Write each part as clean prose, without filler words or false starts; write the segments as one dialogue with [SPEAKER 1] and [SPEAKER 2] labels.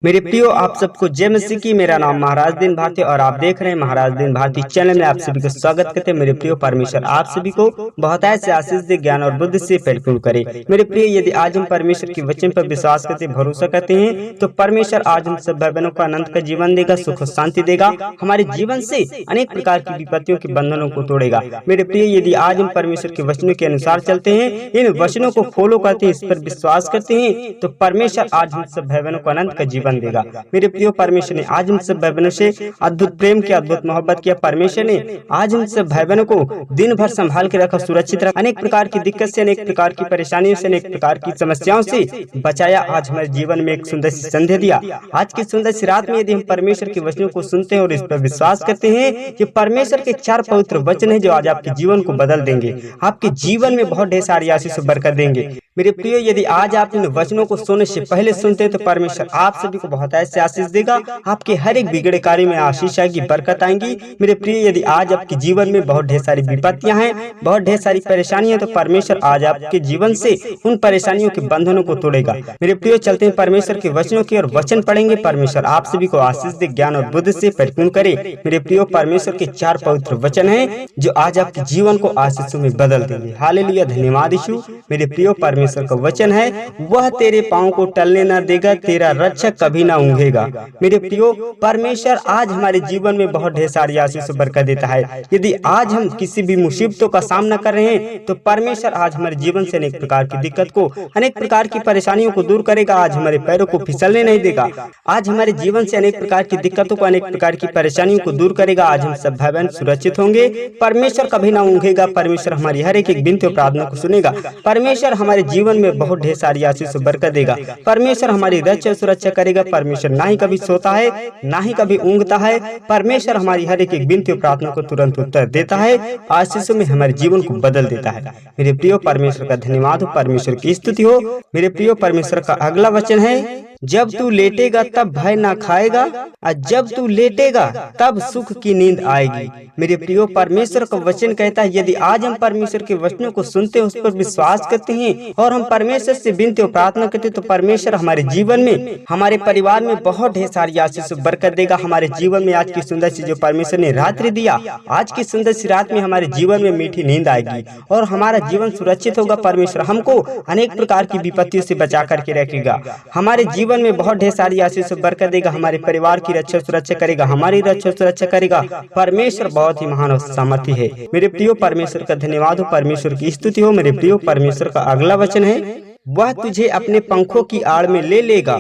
[SPEAKER 1] मेरे प्रियो, आप सबको जय मसीह की। मेरा नाम महाराज दिन भारती और आप देख रहे हैं महाराज दिन भारती चैनल में। आप सभी को स्वागत करते हैं। मेरे प्रियो, परमेश्वर आप सभी को बहुत ऐसे आशीष दे, ज्ञान और बुद्धि से परिपूर्ण करे। मेरे प्रियो, यदि आज हम परमेश्वर के वचन पर विश्वास करते, भरोसा करते हैं तो परमेश्वर आज हम सब भाई बहनों को अनंत का जीवन देगा, सुख और शांति देगा, हमारे जीवन से अनेक प्रकार की विपत्तियों के बंधनों को तोड़ेगा। मेरे प्रियो, यदि आज हम परमेश्वर के वचनों के अनुसार चलते हैं, इन वचनों को फॉलो करते हैं, इस पर विश्वास करते हैं तो परमेश्वर आज हम सब भाई बहनों को अनंत का जीवन देगा। मेरे प्रियो, परमेश्वर ने आज हम सब भाई बहनों से अद्भुत प्रेम किया, अद्भुत मोहब्बत किया। परमेश्वर ने आज हम सब भाई बहनों को दिन भर संभाल के रखा, सुरक्षित रखा, अनेक प्रकार की दिक्कत से, अनेक प्रकार की परेशानियों से, अनेक प्रकार की समस्याओं से बचाया। आज हमारे जीवन में एक सुंदर सी संध्या दिया। आज की सुंदर सी रात में यदि हम परमेश्वर के वचनों को सुनते हैं और इस पर विश्वास करते हैं कि परमेश्वर के 4 पवित्र वचन है जो आज आपके जीवन को बदल देंगे, आपके जीवन में बहुत ढेर सारी आशीष बरकत देंगे। मेरे प्रियो, यदि आज आप इन वचनों को सुनने से पहले सुनते हैं तो परमेश्वर आप सभी को बहुत ऐसे आशीष देगा। आपके हर एक बिगड़े कार्य में आशीष आएगी, बरकत आएंगी। मेरे प्रिय, यदि आज आपके जीवन में बहुत ढेर सारी विपत्तियां हैं, बहुत ढेर सारी परेशानियां, तो परमेश्वर आज आपके जीवन से उन परेशानियों के बंधनों को तोड़ेगा। मेरे प्रियो, चलते हैं परमेश्वर के वचनों की और वचन पढ़ेंगे। परमेश्वर आप सभी को आशीष दे, ज्ञान और बुद्धि से परिपूर्ण करे। मेरे प्रियो, परमेश्वर के 4 पवित्र वचन हैं जो आज आपके जीवन को आशीषों में बदल देंगे। हालेलुया, धन्यवाद यीशु। मेरे प्रियो, परमेश्वर का वचन है, वह तेरे पांव को टलने न देगा, तेरा रक्षक कभी ना ऊँघेगा। मेरे प्रियो, परमेश्वर आज हमारे जीवन में बहुत ढेर सारी आशीष बरकत देता है। यदि आज हम किसी भी मुसीबतों का सामना कर रहे हैं तो परमेश्वर आज हमारे जीवन से अनेक प्रकार की दिक्कत को, अनेक प्रकार की परेशानियों को दूर करेगा। आज हमारे पैरों को फिसलने नहीं देगा। आज हमारे जीवन से अनेक प्रकार की दिक्कतों को, अनेक प्रकार की परेशानियों को दूर करेगा। आज हम सब भाई बहन सुरक्षित होंगे। परमेश्वर कभी ना ऊँघेगा। परमेश्वर हमारी हर एक विनती और प्रार्थना को सुनेगा। परमेश्वर हमारे जीवन में बहुत ढेर सारी आशीष बरकत देगा। परमेश्वर हमारी रक्षा सुरक्षा करेगा। परमेश्वर ना ही कभी सोता है, ना ही कभी ऊँघता है। परमेश्वर हमारी हर एक विनती और प्रार्थना को तुरंत उत्तर देता है, आशीषों में हमारे जीवन को बदल देता है। मेरे प्रियो, परमेश्वर का धन्यवाद हो, परमेश्वर की स्तुति हो। मेरे प्रियो, परमेश्वर का अगला वचन है, जब तू लेटेगा तब भय ना खाएगा, और जब तू लेटेगा तब सुख की नींद आएगी। मेरे प्रियो, परमेश्वर का वचन कहता है, यदि आज हम परमेश्वर के वचनों को सुनते हैं, उस पर विश्वास करते हैं और हम परमेश्वर से विनती और प्रार्थना करते हैं तो परमेश्वर हमारे जीवन में, हमारे परिवार में बहुत ढेर सारी आशीष बरकत देगा। हमारे जीवन में आज की सुंदर सी जो परमेश्वर ने रात्रि दिया, आज की सुंदर सी रात में हमारे जीवन में मीठी नींद आएगी और हमारा जीवन सुरक्षित होगा। परमेश्वर हमको अनेक प्रकार की विपत्तियों से बचा करके रखेगा। हमारे जीवन में बहुत ढेर सारी आशीष बरकत देगा। हमारे परिवार की रक्षा सुरक्षा करेगा, हमारी रक्षा सुरक्षा करेगा। परमेश्वर बहुत ही महान और सामर्थी है। मेरे प्रियो, परमेश्वर का धन्यवाद हो, परमेश्वर की स्तुति हो। मेरे प्रियो, परमेश्वर का अगला वचन है, वह तुझे अपने पंखों की आड़ में ले लेगा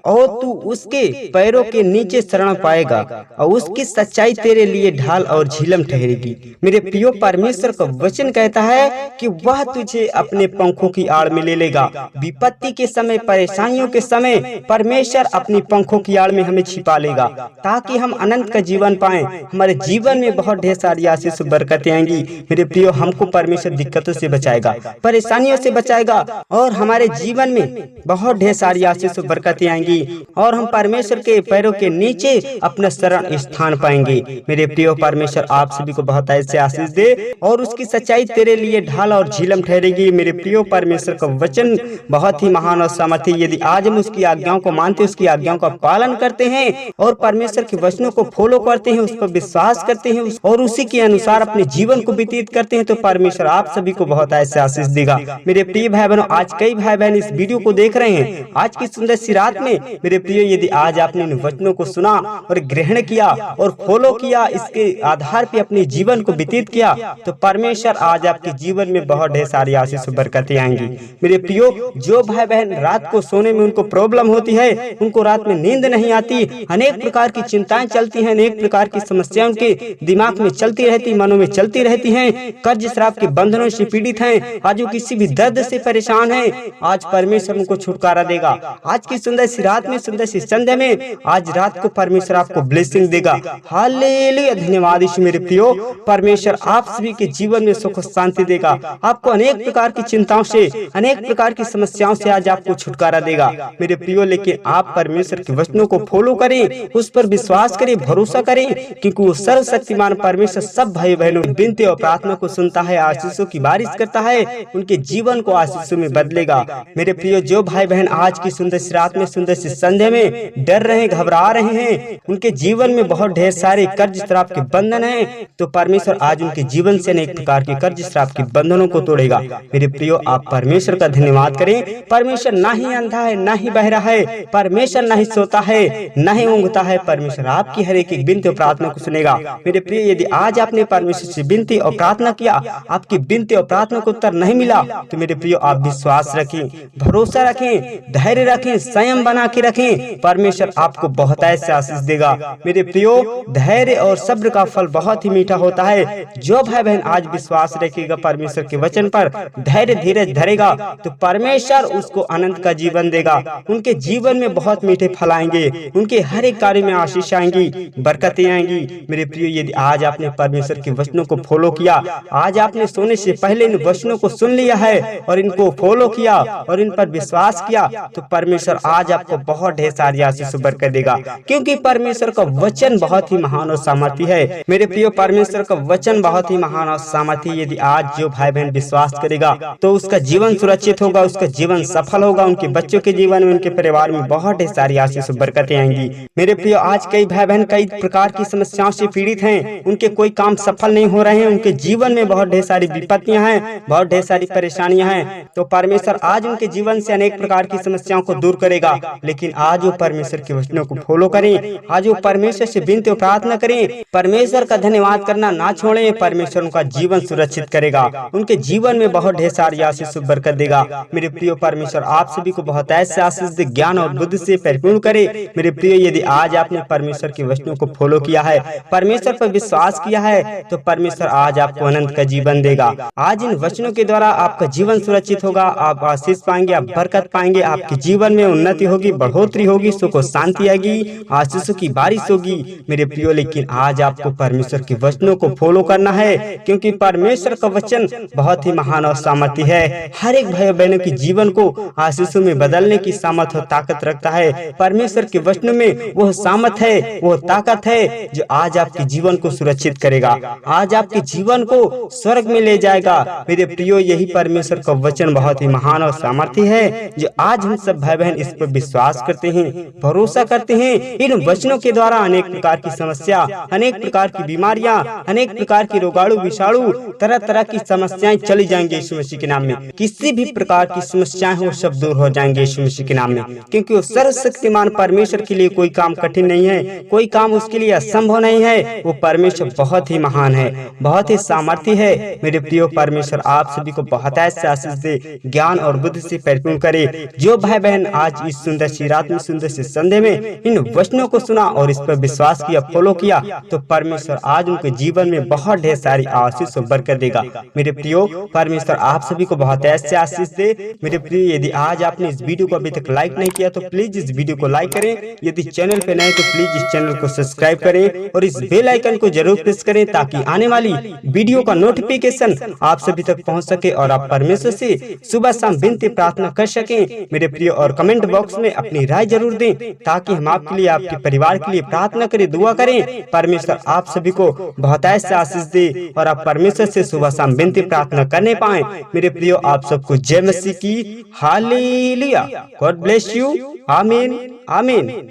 [SPEAKER 1] और तू उसके पैरों के नीचे शरण पाएगा और उसकी सच्चाई तेरे लिए ढाल और झिलम ठहरेगी। मेरे प्रियो, परमेश्वर का वचन कहता है कि वह तुझे अपने पंखों की आड़ में ले लेगा। विपत्ति के समय, परेशानियों के समय परमेश्वर अपनी पंखों की आड़ में हमें छिपा लेगा ताकि हम अनंत का जीवन पाएं। हमारे जीवन में बहुत ढेर सारी आशीष बरकतें आएंगी। मेरे प्रियो, हमको परमेश्वर दिक्कतों से बचाएगा, परेशानियों से बचाएगा और हमारे जीवन में बहुत ढेर सारी आशीष बरकतें आएंगी और हम परमेश्वर के पैरों के नीचे अपना शरण स्थान पाएंगे। मेरे प्रियो, परमेश्वर आप सभी को बहुत ऐसे आशीष दे और उसकी सच्चाई तेरे लिए ढाल और झिलम ठहरेगी। मेरे प्रियो, परमेश्वर का वचन बहुत ही महान और सामर्थी। यदि आज हम उसकी आज्ञाओं को मानते, उसकी आज्ञाओं का पालन करते हैं और परमेश्वर के वचनों को फॉलो करते हैं, उस पर विश्वास करते हैं और उसी के अनुसार अपने जीवन को व्यतीत करते हैं तो परमेश्वर आप सभी को बहुत ऐसे आशीष देगा। मेरे प्रिय भाई बहनों, आज कई भाई बहन इस वीडियो को देख रहे हैं आज की सुंदर सी रात में। मेरे प्रियो, यदि आज आपने इन वचनों को सुना और ग्रहण किया और फॉलो किया, इसके आधार पे अपने जीवन को व्यतीत किया तो परमेश्वर आज आपके जीवन में बहुत ढेर सारी आशीष बरकतें आएंगी। मेरे प्रियो, जो भाई बहन रात को सोने में उनको प्रॉब्लम होती है, उनको रात में नींद नहीं आती, अनेक प्रकार की चिंताएं चलती हैं, अनेक प्रकार की समस्याएं उनके दिमाग में चलती रहती, मनों में चलती रहती हैं, कर्ज श्राप के बंधनों से पीड़ित हैं, आज वो किसी भी दर्द से परेशान है, आज परमेश्वर उनको छुटकारा देगा। आज की सुंदर सी रात में, सुंदर सी संध्या में, आज रात को परमेश्वर आपको ब्लेसिंग देगा। हालेलुया, धन्यवाद यीशु। मेरे प्रियो, परमेश्वर आप सभी के जीवन में सुख शांति देगा। आपको अनेक प्रकार की चिंताओं से, अनेक प्रकार की समस्याओं से आज आपको छुटकारा देगा। मेरे प्रियो, लेकिन आप परमेश्वर के वचनों को फॉलो करें, उस पर विश्वास करें, भरोसा करें, क्योंकि वो सर्वशक्तिमान परमेश्वर सब भाई बहनों विनती और प्रार्थना को सुनता है, आशीषों की बारिश करता है, उनके जीवन को आशीषों में बदलेगा। मेरे प्रियो, जो भाई बहन आज की सुंदर सी रात में, सुंदर सी संध्या में डर रहे, घबरा रहे हैं, उनके जीवन में बहुत ढेर सारे कर्ज श्राप के बंधन हैं, तो परमेश्वर आज उनके जीवन से अनेक प्रकार के कर्ज श्राप के बंधनों को तोड़ेगा। मेरे प्रियो, आप परमेश्वर का धन्यवाद करें। परमेश्वर ना ही अंधा है, ना ही बहरा है, परमेश्वर ना ही सोता है, ना ही ऊँघता है। परमेश्वर आपकी हर एक विनती और प्रार्थना को सुनेगा। मेरे प्रिय, यदि आज आपने परमेश्वर से विनती और प्रार्थना किया, आपकी विनती और प्रार्थना को उत्तर नहीं मिला, तो मेरे प्रियो आप विश्वास रखें, भरोसा रखें, धैर्य रखें, संयम बना के रखें। परमेश्वर आपको बहुत ऐसे आशीष देगा। मेरे प्रियो, धैर्य और सब्र का फल बहुत ही मीठा होता है। जो भाई बहन आज विश्वास रखेगा परमेश्वर के वचन पर, धैर्य धीरज धरेगा, तो परमेश्वर उसको अनंत का जीवन देगा। उनके जीवन में बहुत मीठे फल आएंगे, उनके हर एक कार्य में आशीष आएंगी, बरकतें आएंगी। मेरे प्रियो, यदि आज आपने परमेश्वर के वचनों को फॉलो किया, आज आपने सोने से पहले इन वचनों को सुन लिया है और इनको फॉलो किया और इन पर विश्वास किया, तो परमेश्वर आज आपको बहुत ढेर सारी आशीष बरकत देगा, क्योंकि परमेश्वर का वचन बहुत ही महान और सामर्थी है। मेरे प्रियो, परमेश्वर का वचन बहुत ही महान और सामर्थी। यदि आज जो भाई बहन विश्वास करेगा, तो उसका जीवन सुरक्षित होगा, उसका जीवन सफल होगा, उनके बच्चों के जीवन में, उनके परिवार में बहुत ढेर सारी आशीष बरकतें आएंगी। मेरे प्रियो, आज कई भाई बहन कई प्रकार की समस्याओं से पीड़ित हैं, उनके कोई काम सफल नहीं हो रहे हैं, उनके जीवन में बहुत ढेर सारी विपत्तियां हैं, बहुत ढेर सारी परेशानियां हैं, तो परमेश्वर आज उनके जीवन से अनेक प्रकार की समस्याओं को दूर करेगा। लेकिन आज वो परमेश्वर के वचनों को फॉलो करें, आज वो परमेश्वर से विनती और प्रार्थना करें, परमेश्वर का धन्यवाद करना ना छोड़ें। परमेश्वर उनका जीवन सुरक्षित करेगा, उनके जीवन में बहुत ढेर सारी आशीष बरकत देगा। मेरे प्रियो, परमेश्वर आप सभी को बहुत ऐसे आशीष दे, ज्ञान और बुद्धि से परिपूर्ण करे। मेरे प्रियो, यदि आज आपने परमेश्वर के वचनों को फॉलो किया है, परमेश्वर पर विश्वास किया है, तो परमेश्वर आज आपको अनंत का जीवन देगा। आज इन वचनों के द्वारा आपका जीवन सुरक्षित होगा, आप आशीष पाएंगे, आप बरकत पाएंगे, आपके जीवन में उन्नति होगी, बढ़ोतरी होगी, सुख और शांति आएगी, आशीषों की बारिश होगी। मेरे प्रियो, लेकिन आज आपको परमेश्वर के वचनों को फॉलो करना है, क्योंकि परमेश्वर का वचन बहुत ही महान और सामर्थी है। हर एक भाई बहनों के जीवन को आशीषों में बदलने की सामर्थ और ताकत रखता है। परमेश्वर के वचनों में वो सामर्थ है, वो ताकत है, जो आज आपके जीवन को सुरक्षित करेगा, आज आपके जीवन को स्वर्ग में ले जाएगा। मेरे प्रियो, यही परमेश्वर का वचन बहुत ही महान और सामर्थी है, जो आज हम सब भाई बहन इस पर विश्वास करते हैं, भरोसा करते हैं। इन वचनों के द्वारा अनेक प्रकार की समस्या, अनेक प्रकार की बीमारियां, अनेक प्रकार की रोगाणु विषाणु, तरह तरह की समस्याएं चली जाएंगे यीशु मसीह के नाम में। किसी भी प्रकार की समस्याएं हो, सब दूर हो जाएंगे यीशु मसीह के नाम में, क्योंकि वो सर्वशक्तिमान परमेश्वर के लिए कोई काम कठिन नहीं है, कोई काम उसके लिए असंभव नहीं है। वो परमेश्वर बहुत ही महान है, बहुत ही सामर्थी है। मेरे प्रियो, परमेश्वर आप सभी को बहुत ऐसे आशीष दे, ज्ञान और बुद्धि से परिपूर्ण करे। जो भाई बहन आज इस सुंदर सी रात में, सुंदर सी संध्या में इन वचनों को सुना और इस पर विश्वास किया, फॉलो किया, तो परमेश्वर आज उनके जीवन में बहुत ढेर सारी आशीष और बरकत देगा। मेरे प्रियो, परमेश्वर आप सभी को बहुत ऐसे आशीष दे। मेरे प्रियो, यदि आज आपने इस वीडियो को अभी तक लाइक नहीं किया, तो प्लीज इस वीडियो को लाइक करें। यदि चैनल पे नए तो प्लीज इस चैनल को सब्सक्राइब करें और इस बेल आइकन को जरूर प्रेस करें, ताकि आने वाली वीडियो का नोटिफिकेशन आप सभी तक पहुंच सके और आप परमेश्वर से सुबह शाम विनती प्रार्थना कर सकें। मेरे प्रियो, और कमेंट बॉक्स में अपनी राय जरूर दें, ताकि हम आपके लिए, आपके परिवार के लिए प्रार्थना करें, दुआ करें। परमेश्वर आप सभी को बहुत ऐसे आशीष दे और आप परमेश्वर से सुबह शाम विनती प्रार्थना करने पाए। मेरे प्रियो, आप सबको जय मसीह की। हालेलुया। God bless you. आमीन, आमीन।